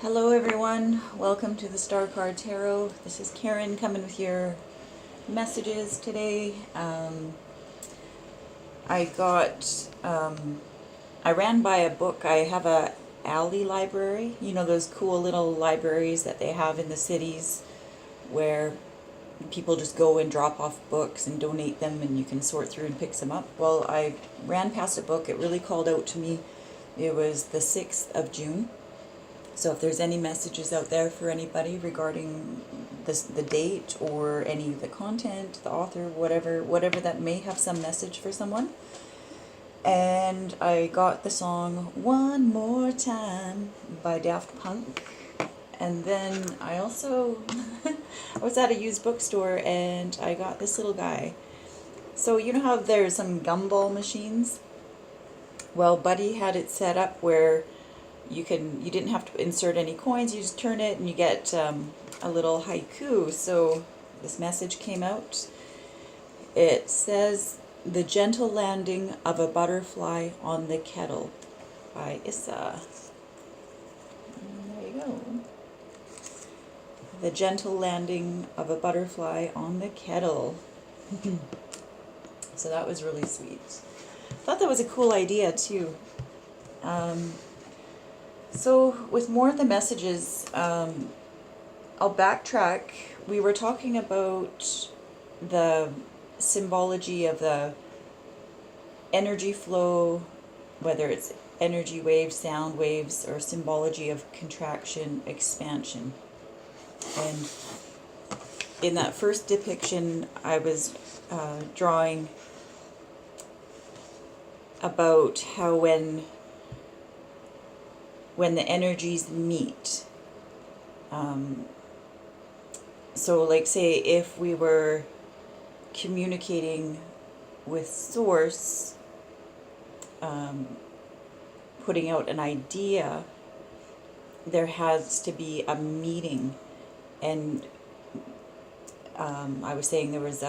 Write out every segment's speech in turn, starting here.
Hello everyone, welcome to the Star Card Tarot. This is Karen coming with your messages today. I got, I ran by a book. I have a alley library, you know those cool little libraries that they have in the cities where people just go and drop off books and donate them and you can sort through and pick them up. Well, I ran past a book, it really called out to me. It was the 6th of June. So if there's any messages out there for anybody regarding the date or any of the content, the author, whatever that may have some message for someone. And I got the song One More Time by Daft Punk. And then I also, I was at a used bookstore and I got this little guy. So you know how there's some gumball machines? Well, Buddy had it set up where you didn't have to insert any coins, you just turn it and you get a little haiku. So this message came out. It says, "The Gentle Landing of a Butterfly on the Kettle" by Issa. And there you go. The Gentle Landing of a Butterfly on the Kettle. So that was really sweet. I thought that was a cool idea too. So with more of the messages, I'll backtrack. We were talking about the symbology of the energy flow, whether it's energy waves, sound waves, or symbology of contraction, expansion. And in that first depiction, I was drawing about how when the energies meet. So like say if we were communicating with Source, putting out an idea, there has to be a meeting. And I was saying there was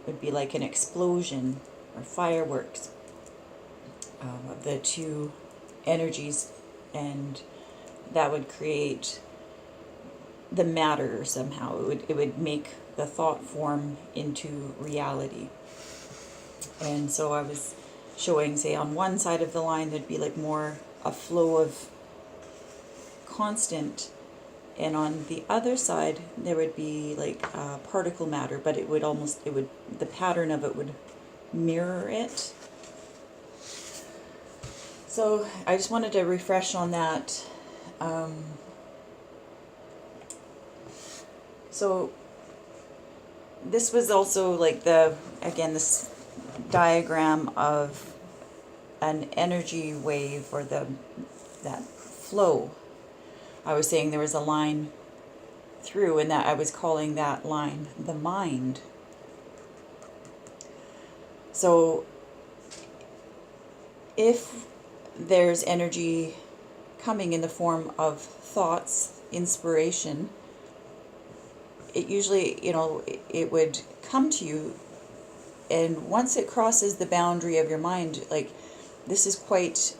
would be like an explosion or fireworks of the two energies, and that would create the matter somehow. It would make the thought form into reality. And so I was showing, say, on one side of the line there'd be like more a flow of constant, and on the other side there would be like particle matter, but the pattern of it would mirror it. So I just wanted to refresh on that. So this was also like this diagram of an energy wave, or that flow. I was saying there was a line through, and that I was calling that line the mind. So if there's energy coming in the form of thoughts, inspiration, it usually, it would come to you, and once it crosses the boundary of your mind, like this is quite,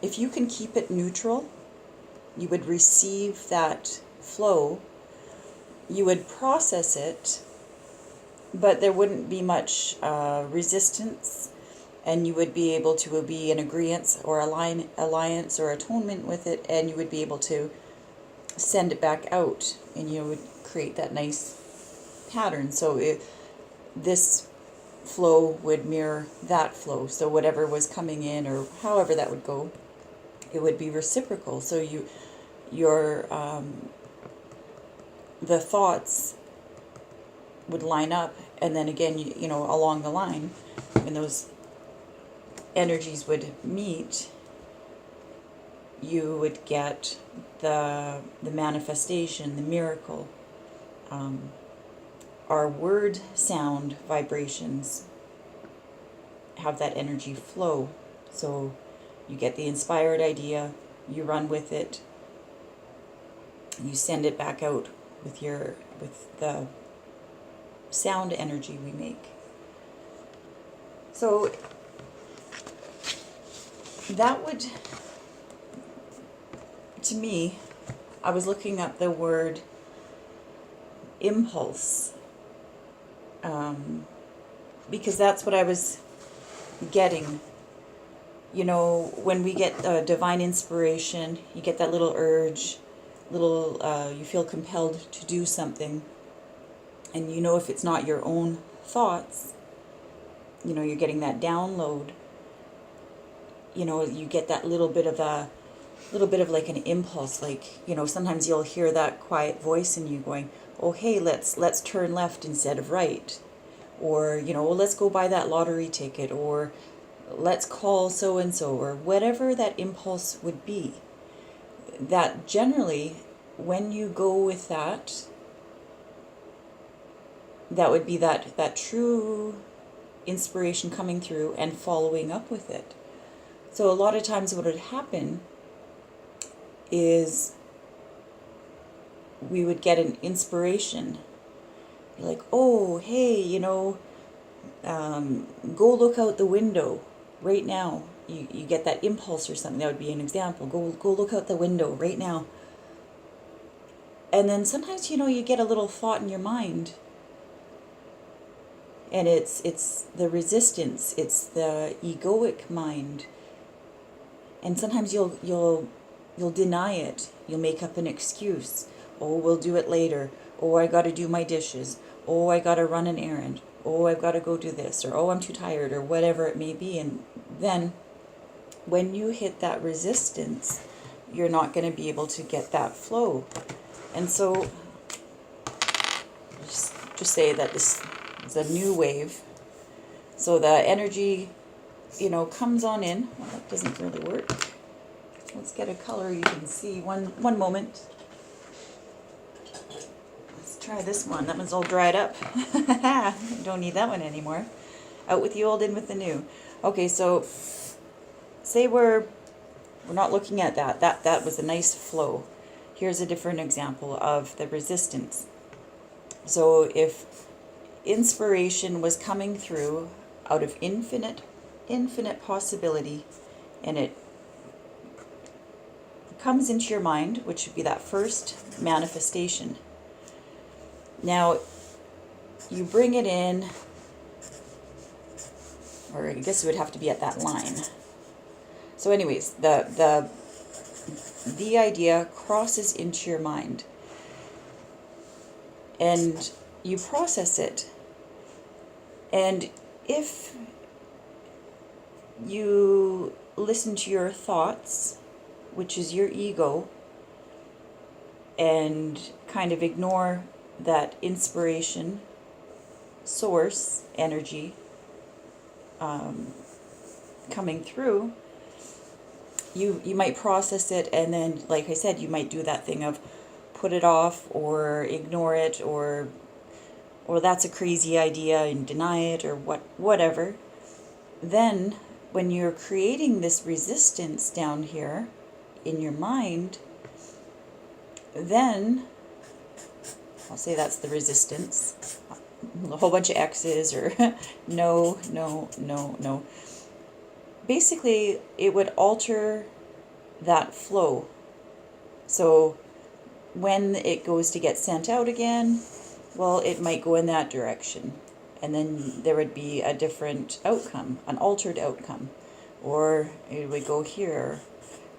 if you can keep it neutral, you would receive that flow, you would process it, but there wouldn't be much resistance, and you would be able to be in agreement or alliance or atonement with it, and you would be able to send it back out, and you would create that nice pattern. So this flow would mirror that flow. So whatever was coming in, or however that would go, it would be reciprocal. So the thoughts would line up, and then again, along the line, when those energies would meet, you would get the manifestation, the miracle. Our word sound vibrations have that energy flow. So you get the inspired idea, you run with it, you send it back out with the sound energy we make. So that would, to me, I was looking up the word impulse, because that's what I was getting. You know, when we get divine inspiration, you get that little urge, you feel compelled to do something. And you know, if it's not your own thoughts, you know, you're getting that download. You know, you get that little bit of like an impulse, like, you know, sometimes you'll hear that quiet voice in you going, oh hey, let's turn left instead of right, or, you know, well, let's go buy that lottery ticket, or let's call so and so, or whatever that impulse would be. That generally, when you go with that, that would be that true inspiration coming through and following up with it. So a lot of times what would happen is we would get an inspiration. You're like, oh, hey, you know, go look out the window right now. You get that impulse or something. That would be an example. Go look out the window right now. And then sometimes, you know, you get a little thought in your mind, and it's the resistance, it's the egoic mind. And sometimes you'll deny it. You'll make up an excuse. Oh, we'll do it later. Oh, I got to do my dishes. Oh, I got to run an errand. Oh, I've got to go do this. Or, oh, I'm too tired, or whatever it may be. And then when you hit that resistance, you're not going to be able to get that flow. And so just say that this is a new wave. So the energy, you know, comes on in. Well, that doesn't really work. Let's get a color you can see. One moment. Let's try this one. That one's all dried up. Don't need that one anymore. Out with the old, in with the new. Okay, so say we're not looking at that. That was a nice flow. Here's a different example of the resistance. So if inspiration was coming through out of infinite possibility, and it comes into your mind, which would be that first manifestation. Now, you bring it in, or I guess it would have to be at that line. So anyways, the idea crosses into your mind, and you process it. And if you listen to your thoughts, which is your ego, and kind of ignore that inspiration, source, energy coming through, you might process it, and then, like I said, you might do that thing of put it off or ignore it, or that's a crazy idea and deny it, or whatever. Then when you're creating this resistance down here in your mind, then I'll say that's the resistance, a whole bunch of X's, or no. Basically, it would alter that flow. So when it goes to get sent out again, well, it might go in that direction, and then there would be a different outcome, an altered outcome, or it would go here,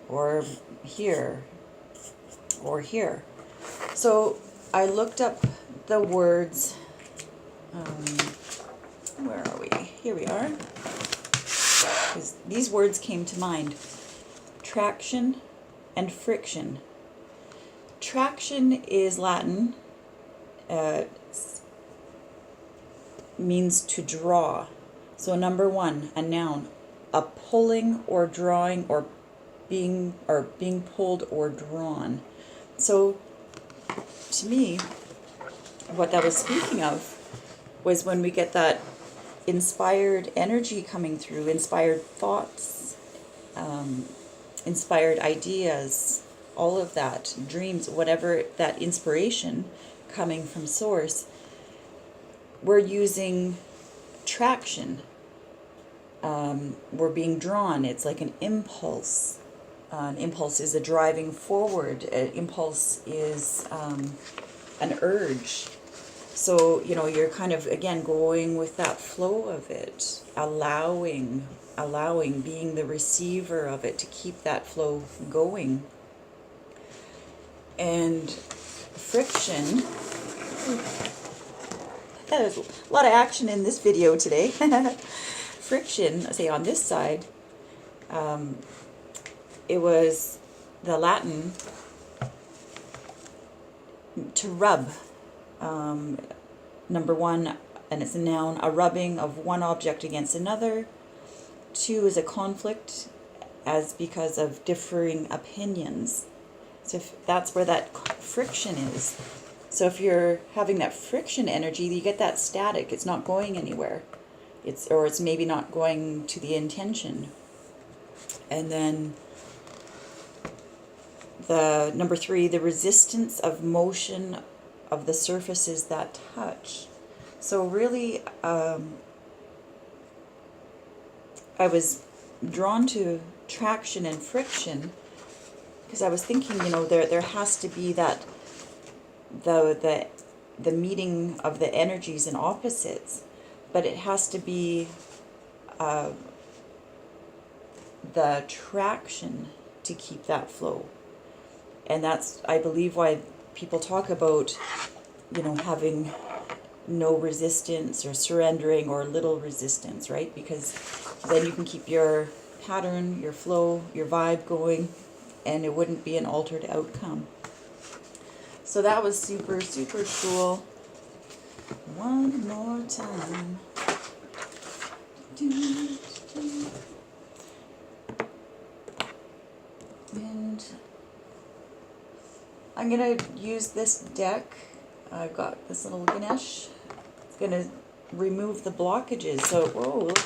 or here, or here. So I looked up the words, where are we? Here we are. Because these words came to mind: traction and friction. Traction is Latin, means to draw. So number one, a noun, a pulling or drawing, or being pulled or drawn. So to me, what that was speaking of was when we get that inspired energy coming through, inspired thoughts, inspired ideas, all of that, dreams, whatever, that inspiration coming from source, we're using traction. We're being drawn. It's like an impulse. An impulse is a driving forward. An impulse is an urge. So, you're kind of, again, going with that flow of it, allowing, being the receiver of it to keep that flow going. And friction, there's a lot of action in this video today. Friction, say on this side, it was the Latin to rub. Number one, and it's a noun, a rubbing of one object against another. Two is a conflict, as because of differing opinions. So that's where that friction is. So if you're having that friction energy, you get that static. It's not going anywhere. It's maybe not going to the intention. And then the number three, the resistance of motion of the surfaces that touch. So really, I was drawn to traction and friction because I was thinking, there has to be that the meeting of the energies and opposites, but it has to be the traction to keep that flow. And that's, I believe, why people talk about, having no resistance or surrendering or little resistance, right? Because then you can keep your pattern, your flow, your vibe going, and it wouldn't be an altered outcome. So that was super, super cool. One more time. And I'm going to use this deck. I've got this little Ganesh. It's going to remove the blockages. So,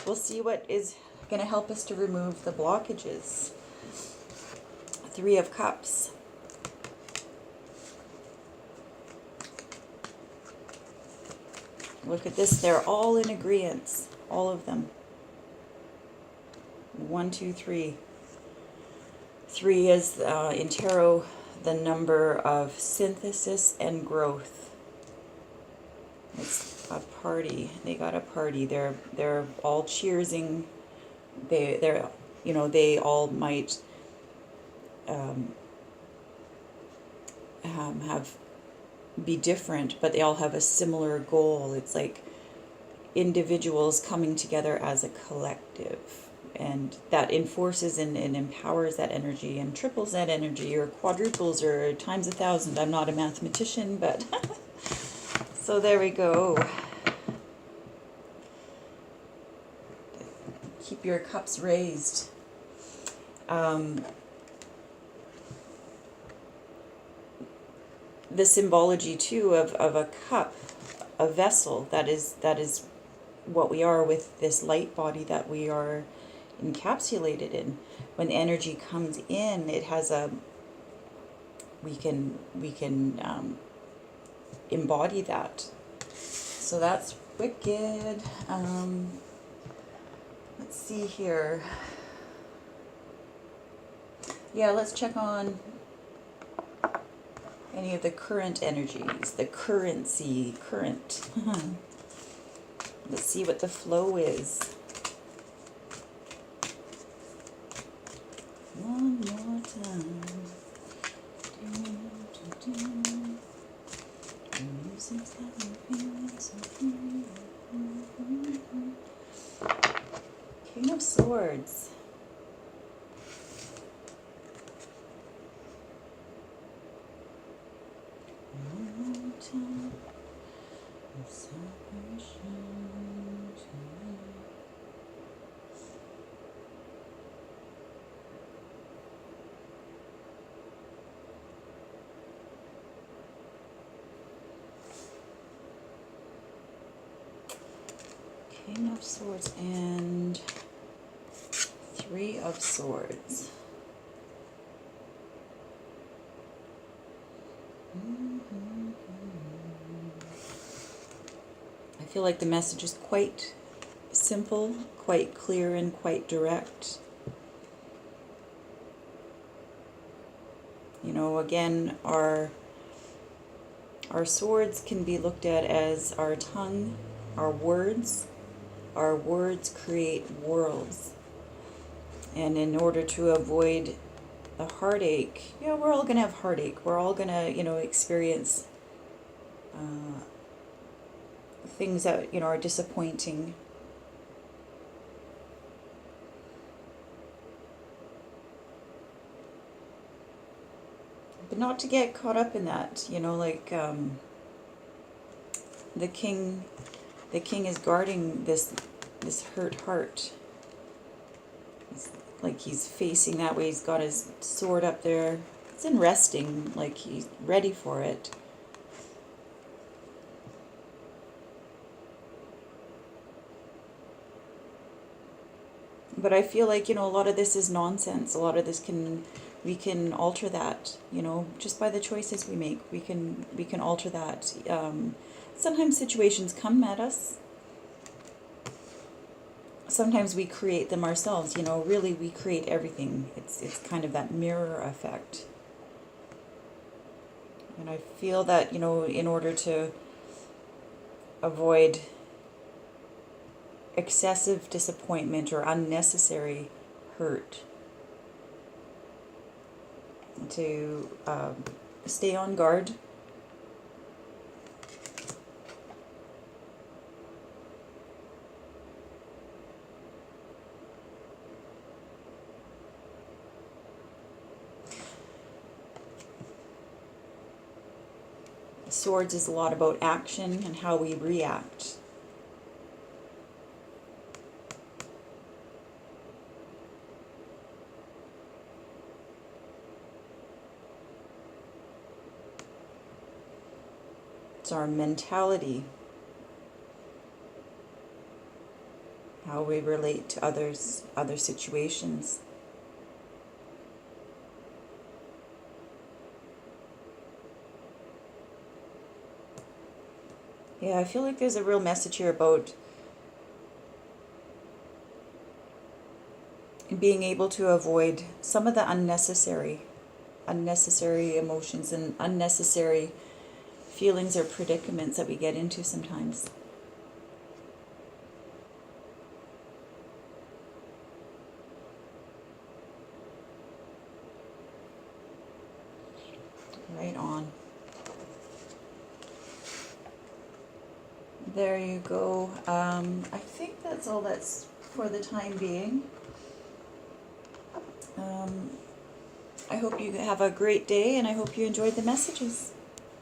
we'll see what is going to help us to remove the blockages. Three of Cups. Look at this. They're all in agreement. All of them. 1, 2, 3. 3 is in tarot the number of synthesis and growth. It's a party. They got a party. They're all cheersing. They're they all might be different, but they all have a similar goal. It's like individuals coming together as a collective. And that enforces and empowers that energy and triples that energy or quadruples or times 1,000. I'm not a mathematician, but so there we go. Keep your cups raised. The symbology too of a cup, a vessel, that is what we are with this light body that we are encapsulated in. When energy comes in, it has we can embody that. So that's wicked. Let's see here. Yeah, let's check on any of the current energies, the current. Let's see what the flow is. One more time. King of Swords. King of Swords and Three of Swords. I feel like the message is quite simple, quite clear, and quite direct. again, our swords can be looked at as our tongue, our words. Our words create worlds. And in order to avoid the heartache, we're all going to have heartache. We're all going to, experience things that, are disappointing. But not to get caught up in that, like the king is guarding this hurt heart. Like he's facing that way, he's got his sword up there. It's in resting, like he's ready for it. But I feel like, a lot of this is nonsense. A lot of this we can alter that, just by the choices we make. We can alter that. Sometimes situations come at us. Sometimes we create them ourselves, really we create everything. It's kind of that mirror effect. And I feel that, in order to avoid excessive disappointment or unnecessary hurt, to stay on guard. Swords is a lot about action and how we react. It's our mentality, how we relate to others, other situations. Yeah, I feel like there's a real message here about being able to avoid some of the unnecessary emotions and unnecessary feelings or predicaments that we get into sometimes. Right on. There you go. I think that's all that's for the time being. I hope you have a great day, and I hope you enjoyed the messages.